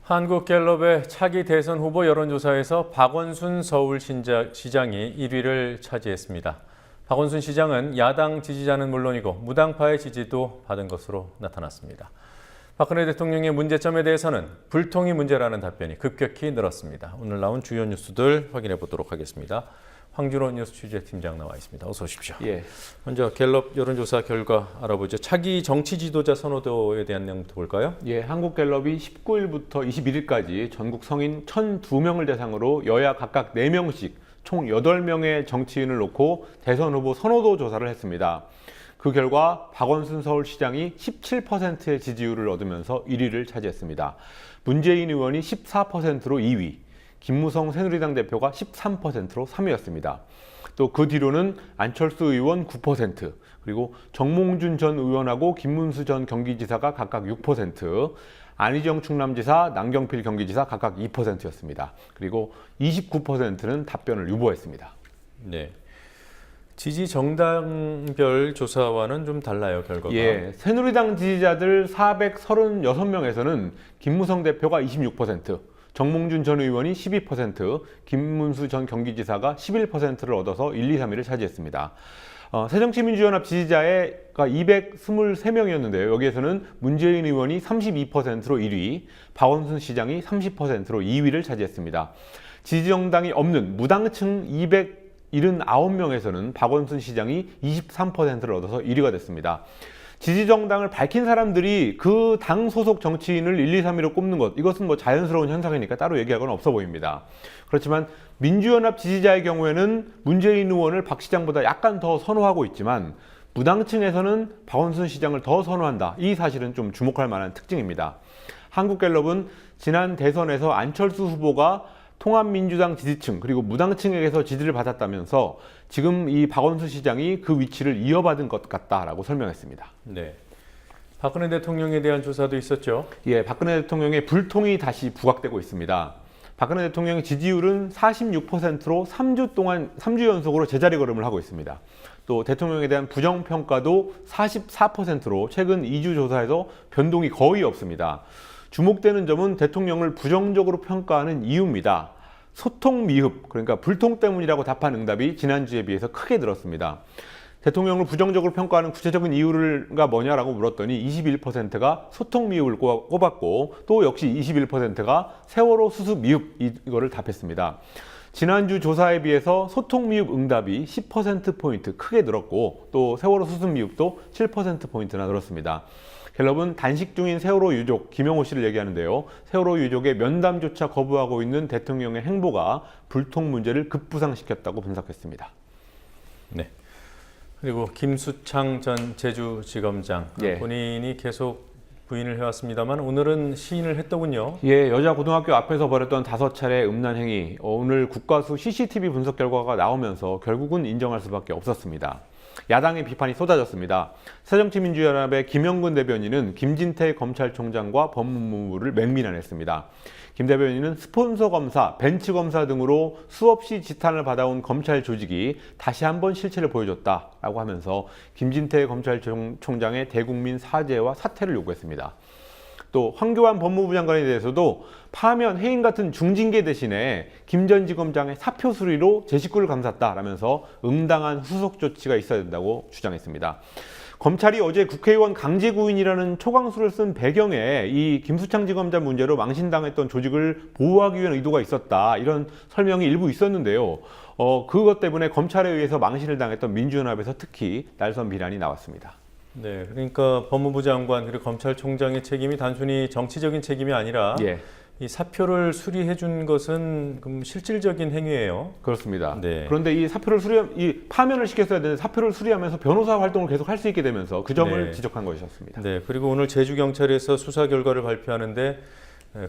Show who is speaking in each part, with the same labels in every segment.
Speaker 1: 한국갤럽의 차기 대선 후보 여론조사에서 박원순 서울시장이 1위를 차지했습니다. 박원순 시장은 야당 지지자는 물론이고 무당파의 지지도 받은 것으로 나타났습니다. 박근혜 대통령의 문제점에 대해서는 불통이 문제라는 답변이 급격히 늘었습니다. 오늘 나온 주요 뉴스들 확인해 보도록 하겠습니다. 황준호 뉴스 취재팀장 나와 있습니다. 어서 오십시오.
Speaker 2: 예.
Speaker 1: 먼저 갤럽 여론조사 결과 알아보죠. 차기 정치 지도자 선호도에 대한 내용부터 볼까요?
Speaker 2: 예, 한국갤럽이 19일부터 21일까지 전국 성인 1,002명을 대상으로 여야 각각 4명씩 총 8명의 정치인을 놓고 대선 후보 선호도 조사를 했습니다. 그 결과 박원순 서울시장이 17%의 지지율을 얻으면서 1위를 차지했습니다. 문재인 의원이 14%로 2위, 김무성 새누리당 대표가 13%로 3위였습니다. 또 그 뒤로는 안철수 의원 9%, 그리고 정몽준 전 의원하고 김문수 전 경기지사가 각각 6%, 안희정 충남지사, 남경필 경기지사 각각 2%였습니다. 그리고 29%는 답변을 유보했습니다.
Speaker 1: 네. 지지 정당별 조사와는 좀 달라요, 결과가.
Speaker 2: 예, 새누리당 지지자들 436명에서는 김무성 대표가 26%, 정몽준 전 의원이 12%, 김문수 전 경기지사가 11%를 얻어서 1, 2, 3위를 차지했습니다. 새정치민주연합 지지자가 223명이었는데요. 여기에서는 문재인 의원이 32%로 1위, 박원순 시장이 30%로 2위를 차지했습니다. 지지정당이 없는 무당층 279명에서는 박원순 시장이 23%를 얻어서 1위가 됐습니다. 지지정당을 밝힌 사람들이 그 당 소속 정치인을 1, 2, 3위로 꼽는 것, 이것은 뭐 자연스러운 현상이니까 따로 얘기할 건 없어 보입니다. 그렇지만 민주연합 지지자의 경우에는 문재인 의원을 박 시장보다 약간 더 선호하고 있지만 무당층에서는 박원순 시장을 더 선호한다. 이 사실은 좀 주목할 만한 특징입니다. 한국갤럽은 지난 대선에서 안철수 후보가 통합민주당 지지층 그리고 무당층에게서 지지를 받았다면서 지금 이 박원순 시장이 그 위치를 이어받은 것 같다라고 설명했습니다.
Speaker 1: 네. 박근혜 대통령에 대한 조사도 있었죠?
Speaker 2: 예, 박근혜 대통령의 불통이 다시 부각되고 있습니다. 박근혜 대통령의 지지율은 46%로 3주 연속으로 제자리 걸음을 하고 있습니다. 또 대통령에 대한 부정평가도 44%로 최근 2주 조사에서 변동이 거의 없습니다. 주목되는 점은 대통령을 부정적으로 평가하는 이유입니다. 소통 미흡, 그러니까 불통 때문이라고 답한 응답이 지난주에 비해서 크게 늘었습니다. 대통령을 부정적으로 평가하는 구체적인 이유가 뭐냐라고 물었더니 21%가 소통 미흡을 꼽았고 또 역시 21%가 세월호 수습 미흡 이거를 답했습니다. 지난주 조사에 비해서 소통 미흡 응답이 10%포인트 크게 늘었고 또 세월호 수습 미흡도 7%포인트나 늘었습니다. 갤럽은 단식 중인 세월호 유족 김영호 씨를 얘기하는데요. 세월호 유족의 면담조차 거부하고 있는 대통령의 행보가 불통 문제를 급부상시켰다고 분석했습니다.
Speaker 1: 네. 그리고 김수창 전 제주지검장
Speaker 2: 예.
Speaker 1: 본인이 계속 부인을 해왔습니다만 오늘은 시인을 했더군요.
Speaker 2: 예, 여자 고등학교 앞에서 벌였던 5차례 음란 행위, 오늘 국가수 CCTV 분석 결과가 나오면서 결국은 인정할 수밖에 없었습니다. 야당의 비판이 쏟아졌습니다. 새정치민주연합의 김영근 대변인은 김진태 검찰총장과 법무부를 맹비난했습니다. 김 대변인은 스폰서 검사, 벤치 검사 등으로 수없이 지탄을 받아온 검찰 조직이 다시 한번 실체를 보여줬다라고 하면서 김진태 검찰총장의 대국민 사죄와 사퇴를 요구했습니다. 또 황교안 법무부 장관에 대해서도 파면 해임 같은 중징계 대신에 김 전 지검장의 사표 수리로 제 식구를 감쌌다라면서 응당한 후속 조치가 있어야 된다고 주장했습니다. 검찰이 어제 국회의원 강제 구인이라는 초강수를 쓴 배경에 이 김수창 지검장 문제로 망신당했던 조직을 보호하기 위한 의도가 있었다, 이런 설명이 일부 있었는데요. 그것 때문에 검찰에 의해서 망신을 당했던 민주연합에서 특히 날선 비난이 나왔습니다.
Speaker 1: 네, 그러니까 법무부 장관 그리고 검찰총장의 책임이 단순히 정치적인 책임이 아니라
Speaker 2: 예.
Speaker 1: 이 사표를 수리해 준 것은 실질적인 행위예요.
Speaker 2: 그렇습니다.
Speaker 1: 네.
Speaker 2: 그런데 이 파면을 시켰어야 되는데 사표를 수리하면서 변호사 활동을 계속 할 수 있게 되면서 그 점을
Speaker 1: 네.
Speaker 2: 지적한 것이었습니다.
Speaker 1: 네, 그리고 오늘 제주경찰에서 수사 결과를 발표하는데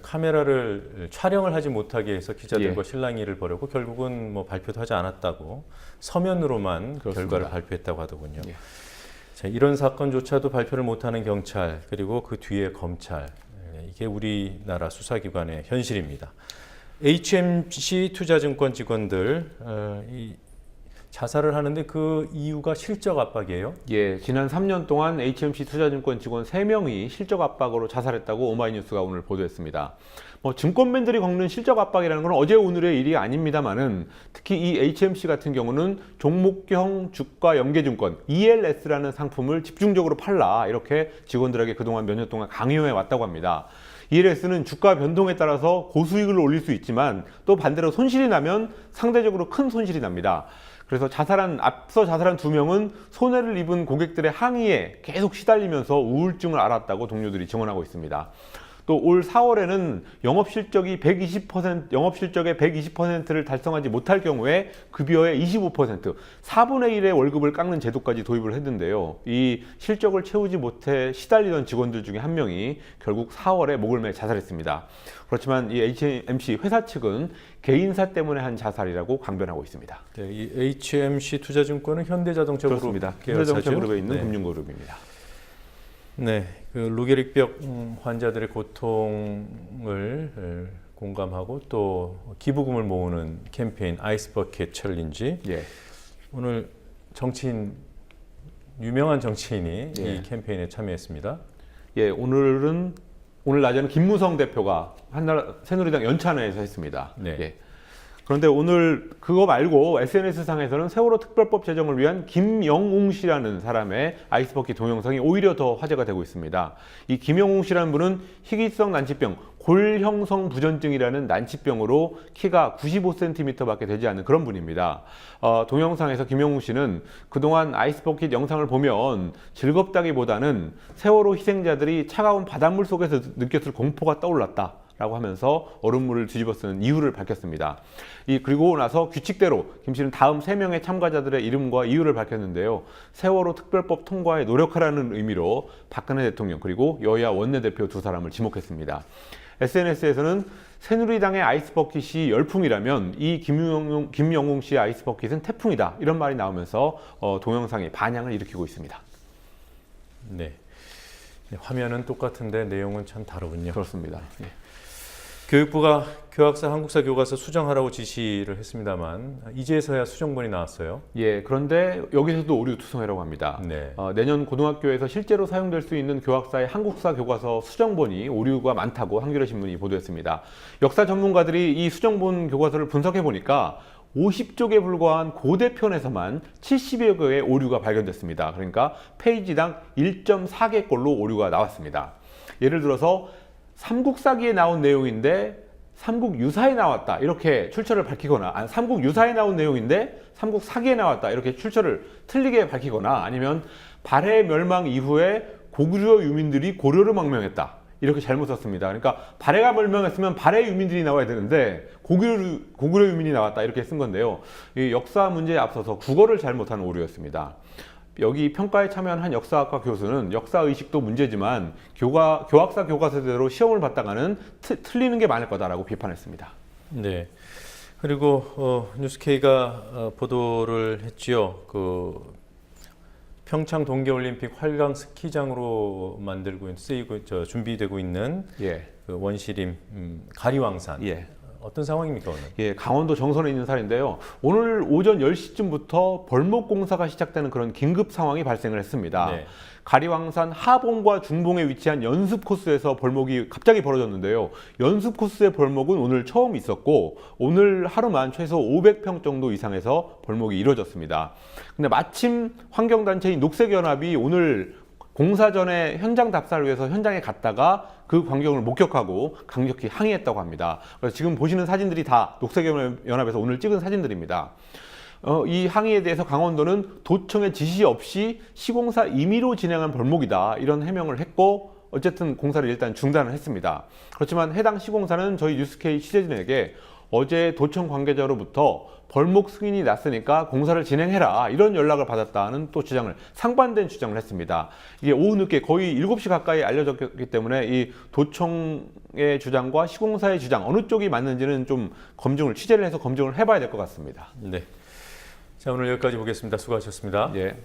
Speaker 1: 카메라를 촬영을 하지 못하게 해서 기자들과
Speaker 2: 예.
Speaker 1: 실랑이를 벌였고 결국은 뭐 발표도 하지 않았다고 서면으로만
Speaker 2: 그렇습니다.
Speaker 1: 결과를 발표했다고 하더군요.
Speaker 2: 예.
Speaker 1: 자, 이런 사건조차도 발표를 못하는 경찰 그리고 그 뒤에 검찰, 이게 우리나라 수사기관의 현실입니다. HMC 투자증권 직원들 자살을 하는데 그 이유가 실적 압박이에요?
Speaker 2: 예, 지난 3년 동안 HMC 투자증권 직원 3명이 실적 압박으로 자살했다고 오마이뉴스가 오늘 보도했습니다. 증권맨들이 겪는 실적 압박이라는 건 어제 오늘의 일이 아닙니다만은 특히 이 HMC 같은 경우는 종목형 주가 연계증권 ELS라는 상품을 집중적으로 팔라 이렇게 직원들에게 그동안 몇 년 동안 강요해 왔다고 합니다. ELS는 주가 변동에 따라서 고수익을 올릴 수 있지만 또 반대로 손실이 나면 상대적으로 큰 손실이 납니다. 그래서 앞서 자살한 2명은 손해를 입은 고객들의 항의에 계속 시달리면서 우울증을 앓았다고 동료들이 증언하고 있습니다. 또 올 4월에는 영업실적의 120%를 달성하지 못할 경우에 급여의 25%, 4분의 1의 월급을 깎는 제도까지 도입을 했는데요. 이 실적을 채우지 못해 시달리던 직원들 중에 한 명이 결국 4월에 목을 매 자살했습니다. 그렇지만 이 HMC 회사 측은 개인사 때문에 한 자살이라고 강변하고 있습니다.
Speaker 1: 네, 이 HMC 투자증권은 현대자동차 그룹
Speaker 2: 그렇습니다.
Speaker 1: 계열사죠?
Speaker 2: 현대자동차 그룹에 있는
Speaker 1: 네.
Speaker 2: 금융그룹입니다.
Speaker 1: 네, 그 루게릭벽 환자들의 고통을 공감하고 또 기부금을 모으는 캠페인 아이스버킷 챌린지.
Speaker 2: 예.
Speaker 1: 오늘 유명한 정치인이
Speaker 2: 예.
Speaker 1: 이 캠페인에 참여했습니다.
Speaker 2: 예, 오늘 낮에는 김무성 대표가 새누리당 연찬회에서 했습니다.
Speaker 1: 네.
Speaker 2: 예. 그런데 오늘 그거 말고 SNS상에서는 세월호 특별법 제정을 위한 김영웅 씨라는 사람의 아이스버킷 동영상이 오히려 더 화제가 되고 있습니다. 이 김영웅 씨라는 분은 희귀성 난치병, 골형성 부전증이라는 난치병으로 키가 95cm밖에 되지 않는 그런 분입니다. 동영상에서 김영웅 씨는 그동안 아이스버킷 영상을 보면 즐겁다기보다는 세월호 희생자들이 차가운 바닷물 속에서 느꼈을 공포가 떠올랐다 라고 하면서 얼음물을 뒤집어 쓰는 이유를 밝혔습니다. 그리고 나서 규칙대로 김 씨는 다음 3명의 참가자들의 이름과 이유를 밝혔는데요. 세월호 특별법 통과에 노력하라는 의미로 박근혜 대통령 그리고 여야 원내대표 2사람을 지목했습니다. SNS에서는 새누리당의 아이스버킷이 열풍이라면 이 김영웅 씨의 아이스버킷은 태풍이다 이런 말이 나오면서 동영상이 반향을 일으키고 있습니다.
Speaker 1: 네. 화면은 똑같은데 내용은 참 다르군요.
Speaker 2: 그렇습니다. 예.
Speaker 1: 교육부가 교학사 한국사 교과서 수정하라고 지시를 했습니다만 이제서야 수정본이 나왔어요.
Speaker 2: 예, 그런데 여기서도 오류 투성이라고 합니다.
Speaker 1: 네.
Speaker 2: 내년 고등학교에서 실제로 사용될 수 있는 교학사의 한국사 교과서 수정본이 오류가 많다고 한겨레 신문이 보도했습니다. 역사 전문가들이 이 수정본 교과서를 분석해 보니까 50쪽에 불과한 고대편에서만 70여 개의 오류가 발견됐습니다. 그러니까 페이지당 1.4개꼴로 오류가 나왔습니다. 예를 들어서 삼국사기에 나온 내용인데 삼국유사에 나왔다 이렇게 출처를 밝히거나 삼국유사에 나온 내용인데 삼국사기에 나왔다 이렇게 출처를 틀리게 밝히거나 아니면 발해 멸망 이후에 고구려 유민들이 고려를 망명했다 이렇게 잘못 썼습니다. 그러니까 발해가 멸망했으면 발해 유민들이 나와야 되는데 고구려 유민이 나왔다 이렇게 쓴 건데요. 이 역사 문제에 앞서서 국어를 잘못한 오류였습니다. 여기 평가에 참여한 한 역사학과 교수는 역사의식도 문제지만 교학사 교과서대로 시험을 봤다가는 틀리는 게 많을 거다라고 비판했습니다.
Speaker 1: 네. 그리고 뉴스K가 보도를 했지요. 평창 동계올림픽 활강 스키장으로 준비되고 있는
Speaker 2: 예.
Speaker 1: 그 원시림 가리왕산.
Speaker 2: 예.
Speaker 1: 어떤 상황입니까 오늘?
Speaker 2: 예, 강원도 정선에 있는 산인데요. 오늘 오전 10시쯤부터 벌목 공사가 시작되는 그런 긴급 상황이 발생을 했습니다.
Speaker 1: 네.
Speaker 2: 가리왕산 하봉과 중봉에 위치한 연습 코스에서 벌목이 갑자기 벌어졌는데요. 연습 코스의 벌목은 오늘 처음 있었고 오늘 하루만 최소 500평 정도 이상에서 벌목이 이루어졌습니다. 근데 마침 환경단체인 녹색연합이 오늘 공사 전에 현장 답사를 위해서 현장에 갔다가 그 광경을 목격하고 강력히 항의했다고 합니다. 그래서 지금 보시는 사진들이 다 녹색연합에서 오늘 찍은 사진들입니다. 이 항의에 대해서 강원도는 도청의 지시 없이 시공사 임의로 진행한 벌목이다 이런 해명을 했고 어쨌든 공사를 일단 중단을 했습니다. 그렇지만 해당 시공사는 저희 뉴스K 취재진에게 어제 도청 관계자로부터 벌목 승인이 났으니까 공사를 진행해라 이런 연락을 받았다는 또 상반된 주장을 했습니다. 이게 오후 늦게 거의 7시 가까이 알려졌기 때문에 이 도청의 주장과 시공사의 주장 어느 쪽이 맞는지는 좀 취재를 해서 검증을 해봐야 될 것 같습니다.
Speaker 1: 네. 자, 오늘 여기까지 보겠습니다. 수고하셨습니다.
Speaker 2: 예.